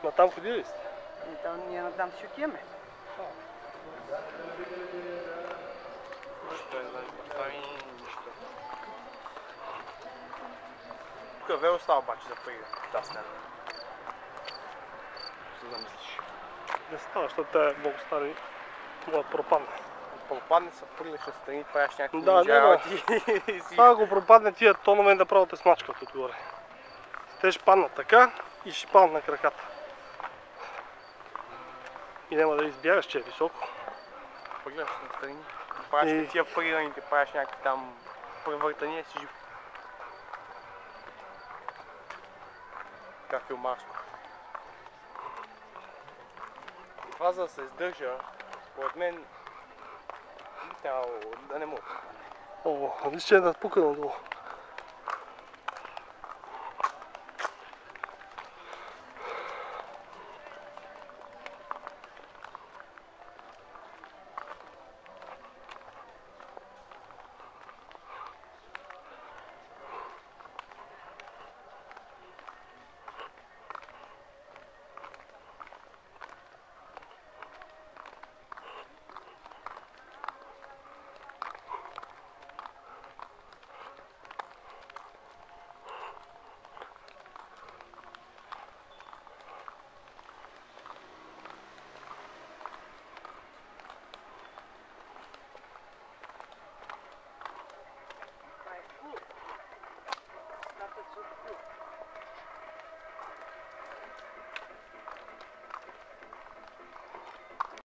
Натам ходи ли сте? Ние натам си отиваме. Нищо не прави нищо. Тук ве остава обаче за пари. Да, сняг. Се замислиш. Не става, защото те много стари могат да пропадне. Пропадне се пърлиха страни, правиш някакви Да, работи. Това ако пропадне тия тонове направо те смачкат отгоре. Те ще паднат така и ще паднат на краката. И няма да избягаш, че е високо. Пърлиш на страни. Правиш тия парираните, правиш някакви там превъртания си жив. Така филмарско. Това за да се издържа, според мен, би трябвало да не мога. О, виж, че е надпукано долу.